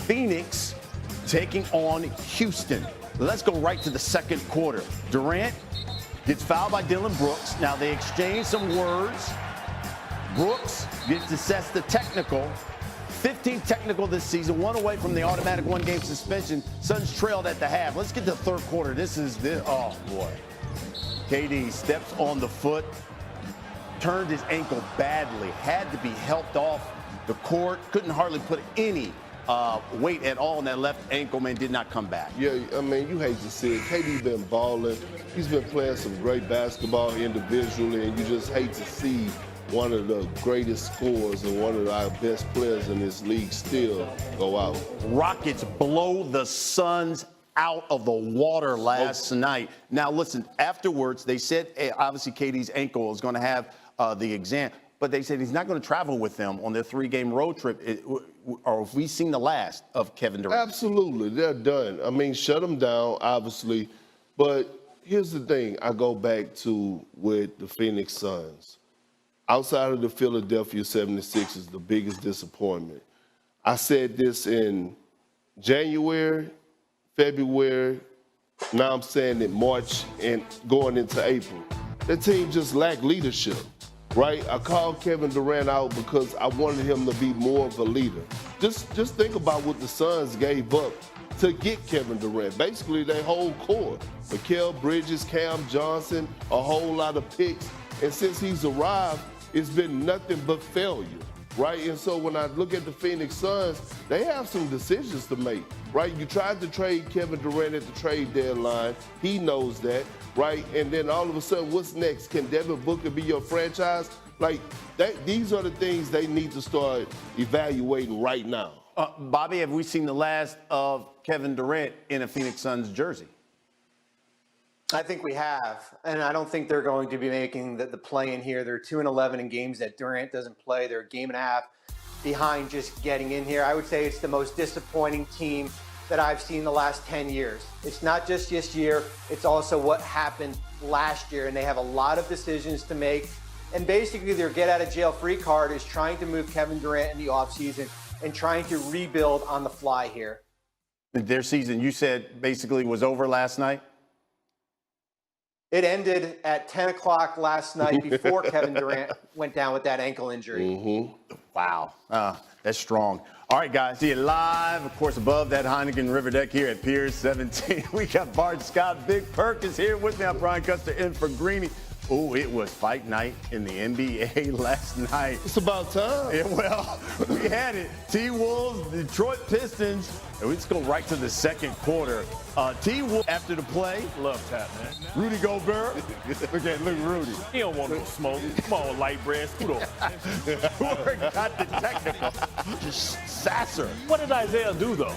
Phoenix taking on Houston. Let's go right to the second quarter. Durant gets fouled by Dillon Brooks. Now they exchange some words. Brooks gets assessed the technical. 15th technical this season, one away from the automatic one-game suspension. Suns trailed at the half. Let's get to the third quarter. Oh boy. KD steps on the foot, turned his ankle badly, had to be helped off the court, couldn't hardly put any weight at all on that left ankle, man, did not come back. Yeah, I mean, you hate to see it. KD's been balling. He's been playing some great basketball individually, and you just hate to see one of the greatest scorers and one of our best players in this league still go out. Rockets blow the Suns out of the water last night. Now, listen, afterwards, they said obviously KD's ankle is going to have the exam, but they said he's not going to travel with them on their 3-game road trip. Or have we seen the last of Kevin Durant? Absolutely. They're done. I mean, shut them down, obviously. But here's the thing I go back to with the Phoenix Suns. Outside of the Philadelphia 76ers, the biggest disappointment. I said this in January, February, now I'm saying in March and going into April. That team just lacked leadership, right? I called Kevin Durant out because I wanted him to be more of a leader. Just think about what the Suns gave up to get Kevin Durant. Basically, their whole core. Mikal Bridges, Cam Johnson, a whole lot of picks. And since he's arrived, it's been nothing but failure, right? And so when I look at the Phoenix Suns, they have some decisions to make, right? You tried to trade Kevin Durant at the trade deadline. He knows that, right? And then all of a sudden, what's next? Can Devin Booker be your franchise? Like, these are the things they need to start evaluating right now. Bobby, have we seen the last of Kevin Durant in a Phoenix Suns jersey? I think we have, and I don't think they're going to be making the play in here. They're 2-11 in games that Durant doesn't play. They're a game and a half behind just getting in here. I would say it's the most disappointing team that I've seen the last 10 years. It's not just this year, it's also what happened last year, and they have a lot of decisions to make. And basically their get-out-of-jail-free card is trying to move Kevin Durant in the offseason and trying to rebuild on the fly here. Their season, you said, basically was over last night? It ended at 10 o'clock last night before Kevin Durant went down with that ankle injury. Mm-hmm. Wow. That's strong. All right, guys. See you live, of course, above that Heineken River Deck here at Piers 17. We got Bart Scott. Big Perk is here with me. I'm Brian Custer in for Greeny. Oh, it was fight night in the NBA last night. It's about time. Yeah, well, we had it. T-Wolves, Detroit Pistons. And let's go right to the second quarter. T-Wolves after the play. Love tap, man. Rudy Gobert. Look, Rudy. He don't want no smoke. Come on, light bread. Scoot over. Whoever got the technical. Just Sasser. What did Isaiah do, though?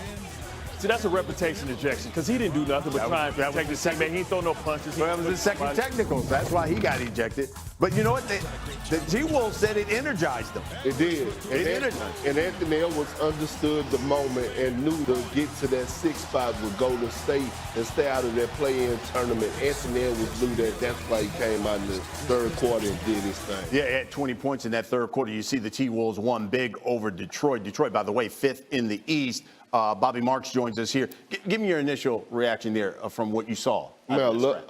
See, that's a reputation ejection because he didn't do nothing but try and protect his teammate. He didn't throw no punches. Well, that was his second technical. That's why he got ejected. But you know what? The T-Wolves said it energized them. It did. And Anthony Edwards understood the moment and knew to get to that 6th spot with Golden State and stay out of that play-in tournament. Anthony Edwards knew that. That's why he came out in the third quarter and did his thing. Yeah, he had 20 points in that third quarter. You see the T-Wolves won big over Detroit. Detroit, by the way, 5th in the East. Bobby Marks joins us here. Give me your initial reaction there from what you saw. I love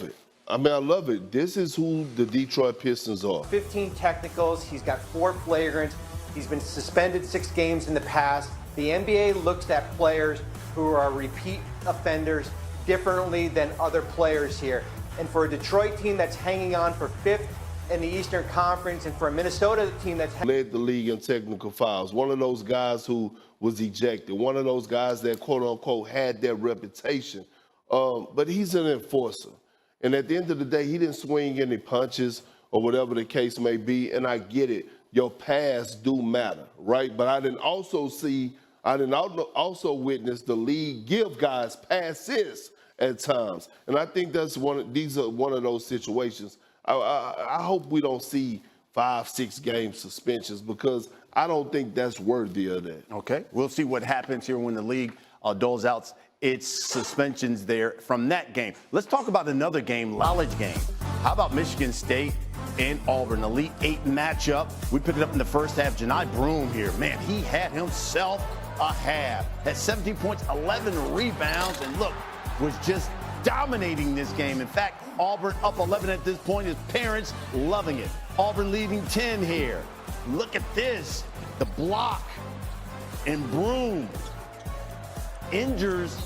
it. I love it. This is who the Detroit Pistons are. 15 technicals. He's got 4 flagrants. He's been suspended 6 games in the past. The NBA looks at players who are repeat offenders differently than other players here. And for a Detroit team that's hanging on for 5th in the Eastern Conference, and for a Minnesota team that's led the league in technical fouls, one of those guys who was ejected, one of those guys that quote-unquote had that reputation. But he's an enforcer. And at the end of the day, he didn't swing any punches or whatever the case may be, and I get it. Your past do matter, right? But I didn't also witness the league give guys passes at times. And I think these are one of those situations. I hope we don't see 5-6 game suspensions because I don't think that's worthy of that. Okay, we'll see what happens here when the league doles out its suspensions there from that game. Let's talk about another game, college game. How about Michigan State and Auburn, Elite 8 matchup? We picked it up in the first half. Janai Broome here, man, he had himself a half. Had 17 points, 11 rebounds, and look, was just dominating this game. In fact, Auburn up 11 at this point. His parents loving it. Auburn leading 10 here. Look at this. The block. And Broom injures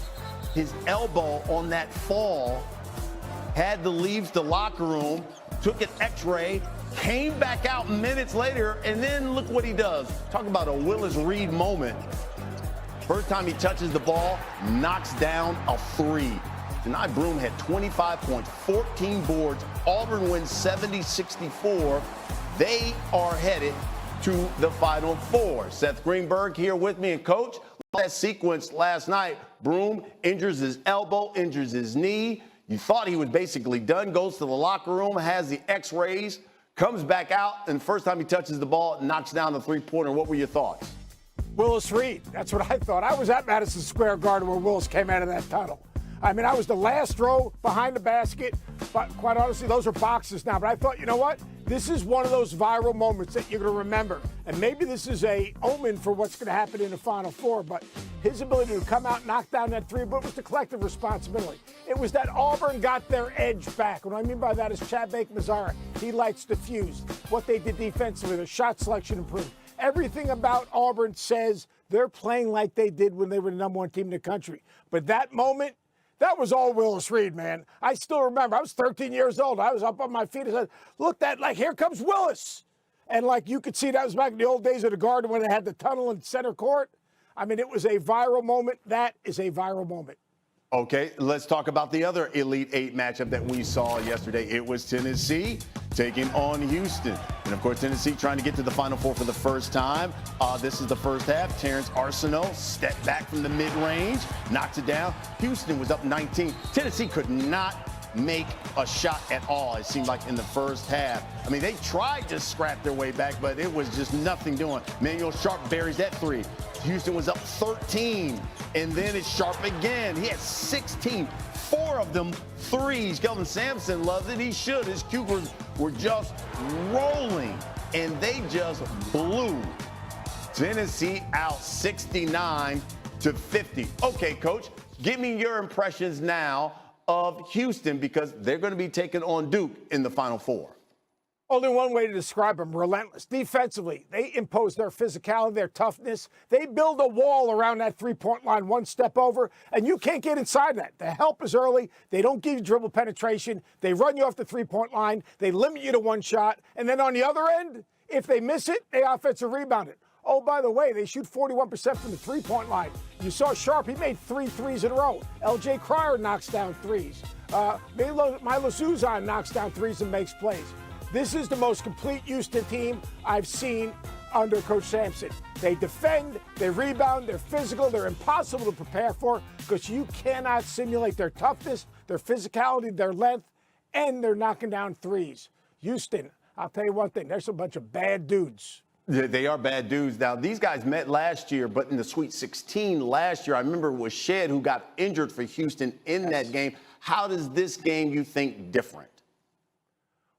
his elbow on that fall. Had to leave the locker room. Took an x-ray. Came back out minutes later. And then look what he does. Talk about a Willis Reed moment. First time he touches the ball, knocks down a three. Tonight, Broom had 25 points, 14 boards. Auburn wins 70-64. They are headed to the Final Four. Seth Greenberg here with me. And, Coach, that sequence last night, Broom injures his elbow, injures his knee. You thought he was basically done, goes to the locker room, has the x-rays, comes back out, and first time he touches the ball, knocks down the three-pointer. What were your thoughts? Willis Reed. That's what I thought. I was at Madison Square Garden when Willis came out of that tunnel. I mean, I was the last row behind the basket, but quite honestly, those are boxes now. But I thought, you know what? This is one of those viral moments that you're going to remember. And maybe this is a omen for what's going to happen in the Final Four. But his ability to come out and knock down that three, but it was the collective responsibility. It was that Auburn got their edge back. What I mean by that is Chad Baker-Mazara. He lights the fuse. What they did defensively, their shot selection improved. Everything about Auburn says they're playing like they did when they were the number one team in the country. But that moment, that was all Willis Reed, man. I still remember. I was 13 years old. I was up on my feet and said, look, here comes Willis. And like you could see, that was back in the old days of the Garden when they had the tunnel in center court. I mean, it was a viral moment. That is a viral moment. Okay, let's talk about the other Elite Eight matchup that we saw yesterday. It was Tennessee taking on Houston. And, of course, Tennessee trying to get to the Final Four for the first time. This is the first half. Terrence Arsenault stepped back from the mid-range, knocks it down. Houston was up 19. Tennessee could not make a shot at all, it seemed like, in the first half. I mean, they tried to scrap their way back, but it was just nothing doing. Manuel Sharpe buries that three. Houston was up 13, and then it's Sharpe again. He had 16, 4 of them threes. Kelvin Sampson loves it. He should. His Cougars were just rolling, and they just blew Tennessee out 69-50. Okay, Coach, give me your impressions now of Houston, because they're going to be taking on Duke in the Final Four. Only one way to describe them: relentless. Defensively, they impose their physicality, their toughness. They build a wall around that three-point line, one step over, and you can't get inside that. The help is early. They don't give you dribble penetration. They run you off the three-point line. They limit you to one shot. And then on the other end, if they miss it, they offensive rebound it. Oh, by the way, they shoot 41% from the three-point line. You saw Sharpe. He made 3 threes in a row. L.J. Cryer knocks down threes. Milo Suzan knocks down threes and makes plays. This is the most complete Houston team I've seen under Coach Sampson. They defend, they rebound, they're physical, they're impossible to prepare for because you cannot simulate their toughness, their physicality, their length, and they're knocking down threes. Houston, I'll tell you one thing, there's a bunch of bad dudes. They are bad dudes. Now, these guys met last year, but in the Sweet 16 last year, I remember it was Shed who got injured for Houston in that game. How does this game, you think, different?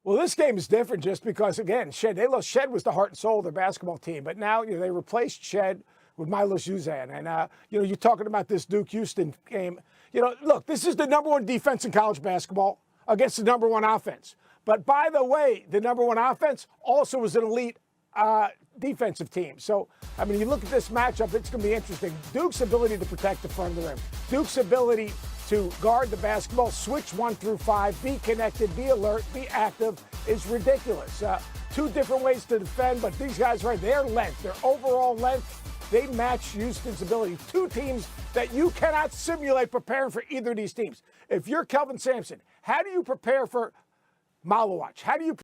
Well, this game is different just because, again, Shed was the heart and soul of their basketball team. But now, they replaced Shed with Milo Suzan. And, you're talking about this Duke-Houston game. Look, this is the number one defense in college basketball against the number one offense. But, by the way, the number one offense also was an elite defensive team. So, I mean, you look at this matchup, it's going to be interesting. Duke's ability to protect the front of the rim. Duke's ability to guard the basketball, switch 1 through 5, be connected, be alert, be active is ridiculous. 2 different ways to defend, but these guys, right, their length, their overall length, they match Houston's ability. 2 teams that you cannot simulate preparing for either of these teams. If you're Kelvin Sampson, how do you prepare for Malawach? How do you